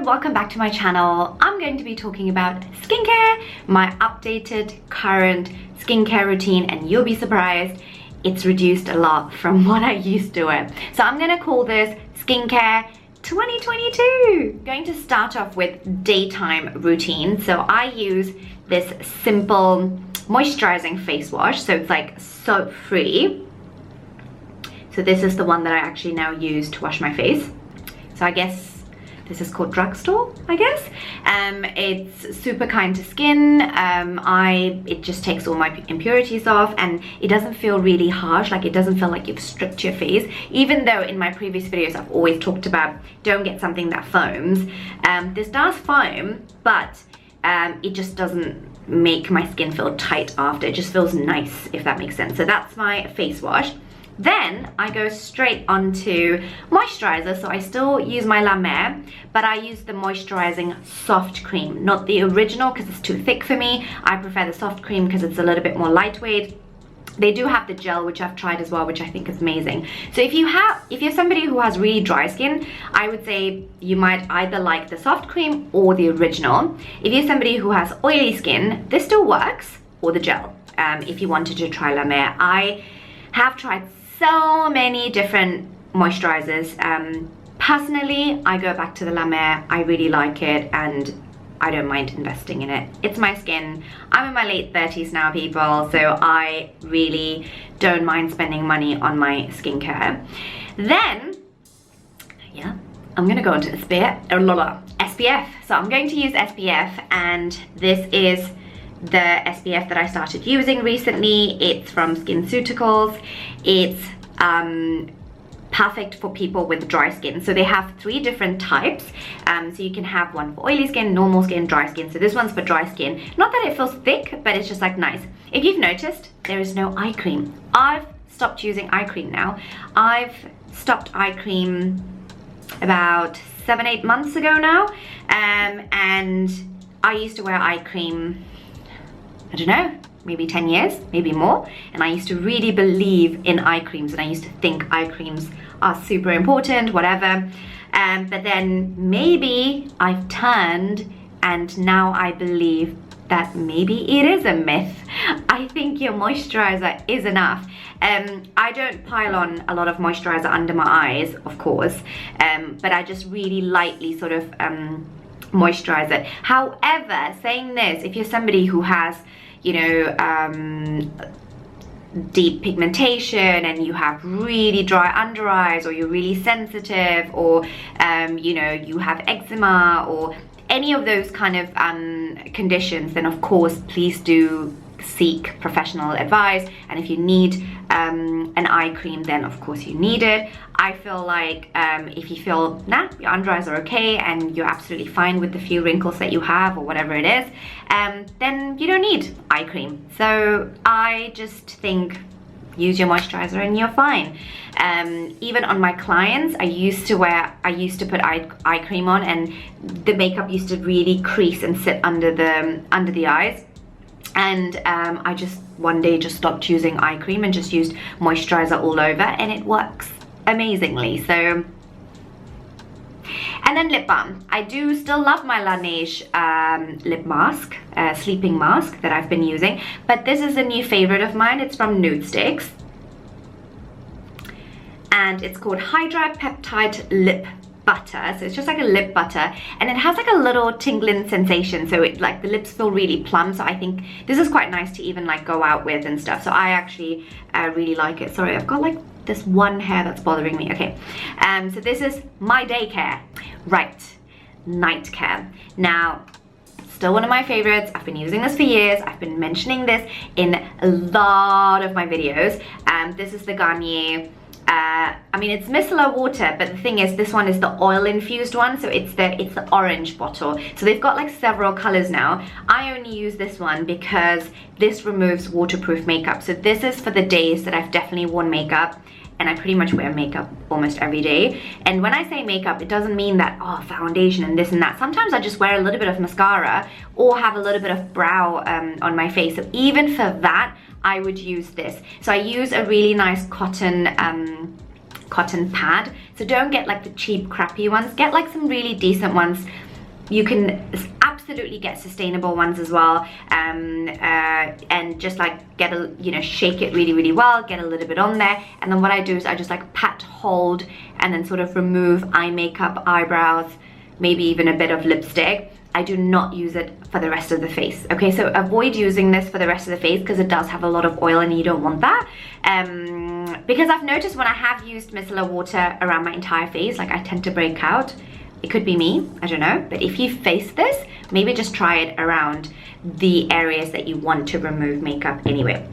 welcome back to my channel. I'm going to be talking about skincare, my updated current skincare routine, and you'll be surprised, it's reduced a lot from what I used to it. So I'm gonna call this skincare 2022. Going to start off with daytime routine. So I use this simple moisturizing face wash, so it's like soap free. So this is the one that I actually now use to wash my face. So I guess this is called drugstore, I guess. It's super kind to skin. It just takes all my impurities off, and it doesn't feel really harsh. Like, it doesn't feel like you've stripped your face. Even though in my previous videos I've always talked about don't get something that foams. This does foam, but it just doesn't make my skin feel tight after. It just feels nice, if that makes sense. So that's my face wash. Then I go straight onto moisturizer. So I still use my La Mer, but I use the moisturizing soft cream, not the original because it's too thick for me. I prefer the soft cream because it's a little bit more lightweight. They do have the gel, which I've tried as well, which I think is amazing. So if you're somebody who has really dry skin, I would say you might either like the soft cream or the original. If you're somebody who has oily skin, this still works, or the gel. If you wanted to try La Mer, I have tried so many different moisturizers. Personally, I go back to the La Mer. I really like it, and I don't mind investing in it. It's my skin. I'm in my late 30s now, people, so I really don't mind spending money on my skincare. Then, yeah, I'm gonna go into SPF. So I'm going to use SPF, and this is the SPF that I started using recently. It's from Skinceuticals. It's perfect for people with dry skin. So they have 3 different types. So you can have one for oily skin, normal skin, dry skin. So this one's for dry skin. Not that it feels thick, but it's just like nice. If you've noticed, there is no eye cream. I've stopped using eye cream now. I've stopped eye cream about 7-8 months ago now. And I used to wear eye cream, I don't know, maybe 10 years, maybe more. And I used to really believe in eye creams, and I used to think eye creams are super important, whatever. But then maybe I've turned, and now I believe that maybe it is a myth. I think your moisturizer is enough. I don't pile on a lot of moisturizer under my eyes, of course, but I just really lightly sort of moisturize it. However, saying this, if you're somebody who has, you know, deep pigmentation, and you have really dry under eyes, or you're really sensitive, or you know, you have eczema, or any of those kind of conditions, then of course please do seek professional advice. And if you need an eye cream, then of course you need it. I feel like if you feel, nah, your under eyes are okay and you're absolutely fine with the few wrinkles that you have, or whatever it is, then you don't need eye cream. So I just think use your moisturizer and you're fine. Even on my clients, I used to put eye cream on, and the makeup used to really crease and sit under the eyes. And I just one day just stopped using eye cream and just used moisturizer all over, and it works amazingly. So, and then lip balm. I do still love my Laneige lip mask, sleeping mask that I've been using, but this is a new favorite of mine. It's from Nudestix, and it's called Hydra-Peptide lip butter. So it's just like a lip butter, and it has like a little tingling sensation, so it, like, the lips feel really plump. So I think this is quite nice to even like go out with and stuff. So I actually really like it. Sorry, I've got like this one hair that's bothering me. Okay, so this is my day care. Right, night care. Now, still one of my favorites. I've been using this for years. I've been mentioning this in a lot of my videos. This is the Garnier, I mean, it's micellar water, but the thing is, this one is the oil-infused one, so it's the orange bottle. So they've got like several colors now. I only use this one because this removes waterproof makeup. So this is for the days that I've definitely worn makeup, and I pretty much wear makeup almost every day. And when I say makeup, it doesn't mean that, oh, foundation and this and that. Sometimes I just wear a little bit of mascara or have a little bit of brow on my face. So even for that, I would use this. So I use a really nice cotton pad. So don't get like the cheap, crappy ones. Get like some really decent ones. you can absolutely get sustainable ones as well, and just like get a, you know, shake it really well, get a little bit on there, and then what I do is I just like pat, hold, and then sort of remove eye makeup, eyebrows, maybe even a bit of lipstick. I do not use it for the rest of the face. Okay, so avoid using this for the rest of the face because it does have a lot of oil and you don't want that. Because I've noticed when I have used micellar water around my entire face, like I tend to break out. It could be me, I don't know. But if you face this, maybe just try it around the areas that you want to remove makeup anyway.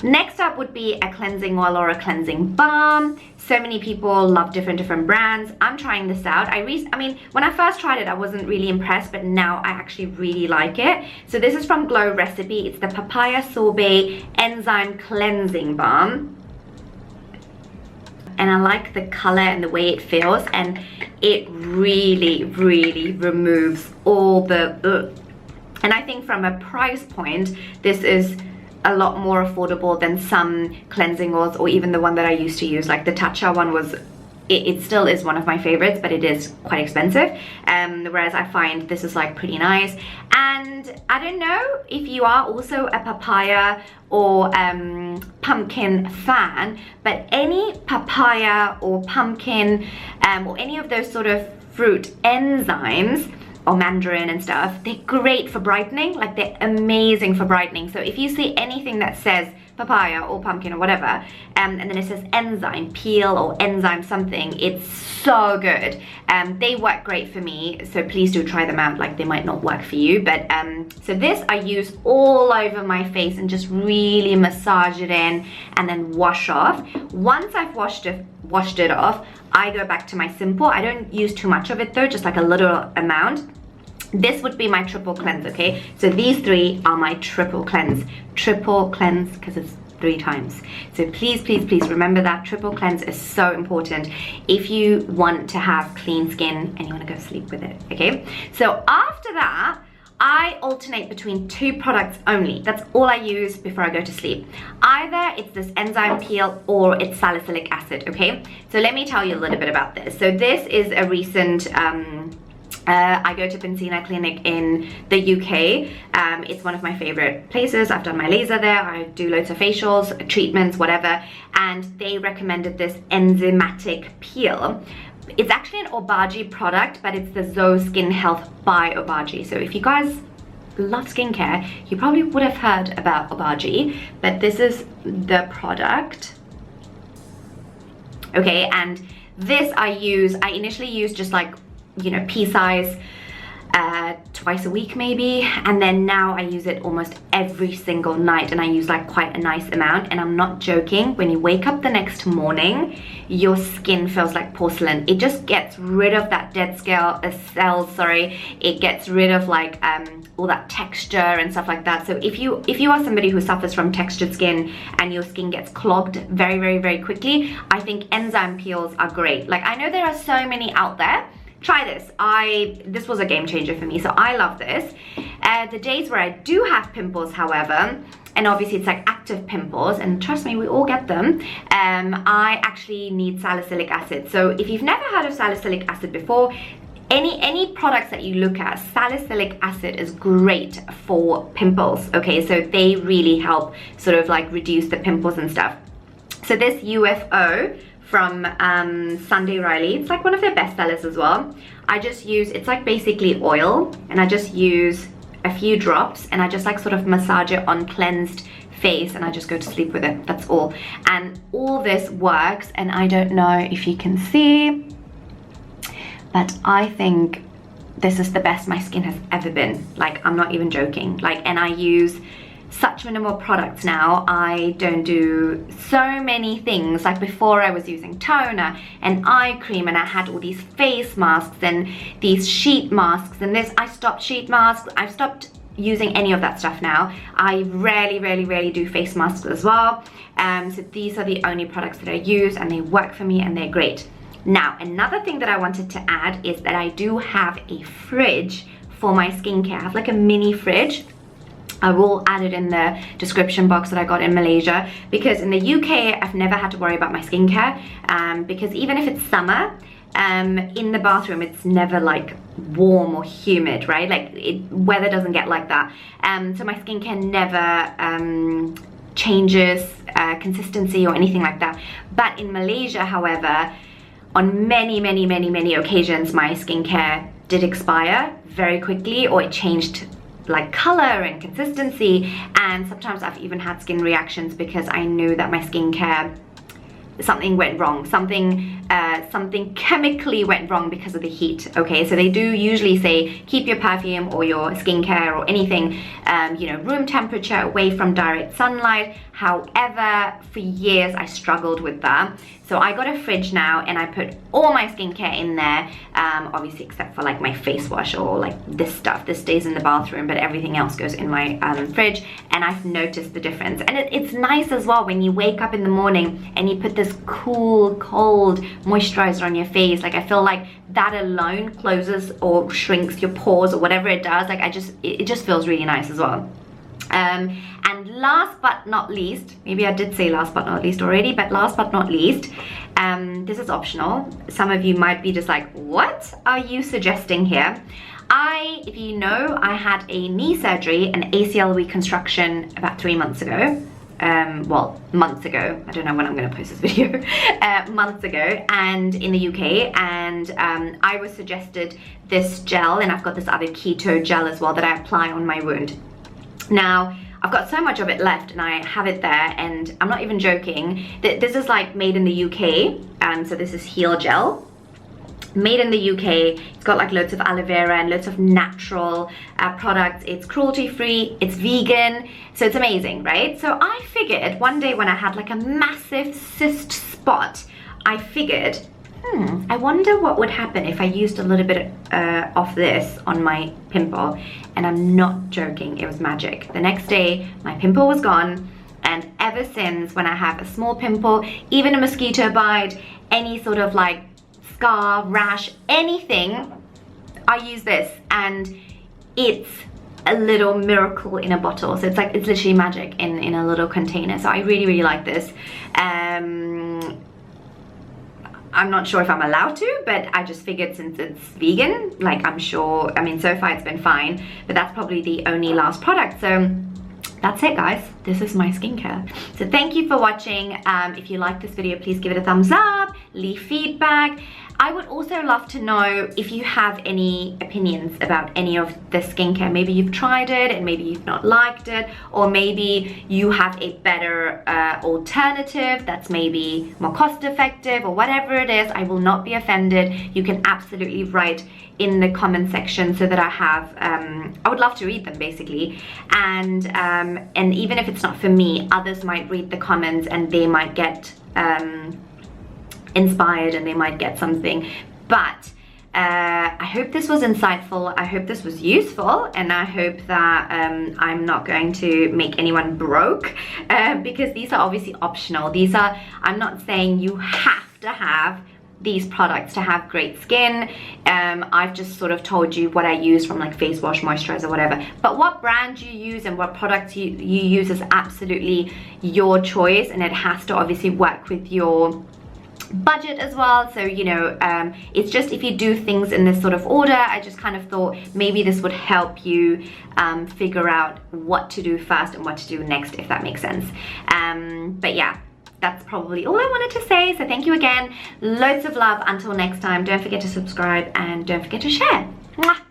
Next up would be a cleansing oil or a cleansing balm. So many people love different brands. I'm trying this out. I mean, when I first tried it, I wasn't really impressed, but now I actually really like it. So this is from Glow Recipe. It's the Papaya Sorbet Enzyme Cleansing Balm. And I like the color and the way it feels, and it really removes all the and I think from a price point, this is a lot more affordable than some cleansing oils, or even the one that I used to use. Like the Tatcha one was, it still is one of my favorites, but it is quite expensive, whereas I find this is like pretty nice. And I don't know if you are also a papaya or pumpkin fan, but any papaya or pumpkin or any of those sort of fruit enzymes or mandarin and stuff, they're great for brightening. Like they're amazing for brightening. So if you see anything that says papaya or pumpkin or whatever, and then it says enzyme peel or enzyme something, it's so good. They work great for me, so please do try them out. Like they might not work for you, but so this I use all over my face and just really massage it in and then wash off. Once I've washed it off, I go back to my simple. I don't use too much of it though, just like a little amount. This would be my triple cleanse, okay? So these three are my triple cleanse. Triple cleanse because it's 3 times. So please remember that. Triple cleanse is so important if you want to have clean skin and you want to go sleep with it, okay? So after that, I alternate between 2 products only. That's all I use before I go to sleep. Either it's this enzyme peel or it's salicylic acid, okay? So let me tell you a little bit about this. So this is a recent, I go to Benzina Clinic in the UK. It's one of my favorite places. I've done my laser there. I do loads of facials, treatments, whatever. And they recommended this Enzymatic peel. It's actually an Obagi product, but it's the Zoe Skin Health by Obagi. So if you guys love skincare, you probably would have heard about Obagi, but this is the product. Okay, and this I initially used just like, you know, pea size, twice a week maybe, and then now I use it almost every single night, and I use like quite a nice amount. And I'm not joking, when you wake up the next morning, your skin feels like porcelain. It just gets rid of that dead cells, sorry. It gets rid of like all that texture and stuff like that. So if you are somebody who suffers from textured skin and your skin gets clogged very quickly, I think enzyme peels are great. Like I know there are so many out there. Try this. This was a game changer for me, so I love this. The days where I do have pimples, however, and obviously it's like active pimples, and trust me, we all get them, I actually need salicylic acid. So if you've never heard of salicylic acid before, any products that you look at, salicylic acid is great for pimples, okay? So they really help sort of like reduce the pimples and stuff. So this UFO from Sunday Riley, it's like one of their best sellers as well. I just use, it's like basically oil, and I just use a few drops and I just like sort of massage it on cleansed face, and I just go to sleep with it. That's all. And all this works, and I don't know if you can see, but I think this is the best my skin has ever been. Like, I'm not even joking. Like, and I use such minimal products now. I don't do so many things. Like before I was using toner and eye cream, and I had all these face masks and these sheet masks and this. I stopped sheet masks. I've stopped using any of that stuff now. I rarely do face masks as well. So these are the only products that I use, and they work for me and they're great. Now, another thing that I wanted to add is that I do have a fridge for my skincare. I have like a mini fridge. I will add it in the description box that I got in Malaysia, because in the UK I've never had to worry about my skincare, because even if it's summer, in the bathroom, it's never like warm or humid, right? Like weather doesn't get like that. So my skincare never changes consistency or anything like that. But in Malaysia, however, on many occasions, my skincare did expire very quickly, or it changed like color and consistency, and sometimes I've even had skin reactions because I knew that my skincare, something went wrong, something chemically went wrong because of the heat. Okay, so they do usually say keep your perfume or your skincare or anything you know, room temperature, away from direct sunlight. However, for years I struggled with that, so I got a fridge now and I put all my skincare in there, obviously except for like my face wash or like this stuff. This stays in the bathroom, but everything else goes in my fridge, and I've noticed the difference. And it's nice as well when you wake up in the morning and you put this cool, cold moisturizer on your face. Like I feel like that alone closes or shrinks your pores or whatever it does. Like it just feels really nice as well. And last but not least, maybe I did say last but not least already, but last but not least, this is optional. Some of you might be just like, what are you suggesting here? If you know, I had a knee surgery, an ACL reconstruction about 3 months ago. Well, months ago. I don't know when I'm going to post this video. Months ago, and in the UK, and I was suggested this gel, and I've got this other keto gel as well that I apply on my wound. Now, I've got so much of it left and I have it there, and I'm not even joking. This is like made in the UK, so this is Healgel. Made in the UK. It's got like loads of aloe vera and loads of natural products. It's cruelty free, it's vegan, so it's amazing, right? So I figured one day when I had like a massive cyst spot, I figured, I wonder what would happen if I used a little bit of this on my pimple. And I'm not joking, it was magic. The next day, my pimple was gone, and ever since, when I have a small pimple, even a mosquito bite, any sort of like scar, rash, anything, I use this, and it's a little miracle in a bottle. So it's like, it's literally magic in a little container. So I really like this. I'm not sure if I'm allowed to, but I just figured since it's vegan, like I'm sure, I mean, so far it's been fine, but that's probably the only last product. So that's it, guys. This is my skincare. So thank you for watching. If you like this video, please give it a thumbs up, leave feedback. I would also love to know if you have any opinions about any of the skincare. Maybe you've tried it and maybe you've not liked it, or maybe you have a better alternative that's maybe more cost effective, or whatever it is. I will not be offended. You can absolutely write in the comment section so that I have, I would love to read them basically. And even if it's not for me, others might read the comments and they might get inspired and they might get something. But I hope this was insightful, I hope this was useful, and I hope that I'm not going to make anyone broke, because these are obviously optional. These are, I'm not saying you have to have these products to have great skin. I've just sort of told you what I use from like face wash, moisturizer, whatever. But what brand you use and what products you use is absolutely your choice, and it has to obviously work with your budget as well. So you know, it's just, if you do things in this sort of order, I just kind of thought maybe this would help you figure out what to do first and what to do next, if that makes sense. But yeah, that's probably all I wanted to say. So thank you again, loads of love. Until next time, don't forget to subscribe and don't forget to share. Mwah!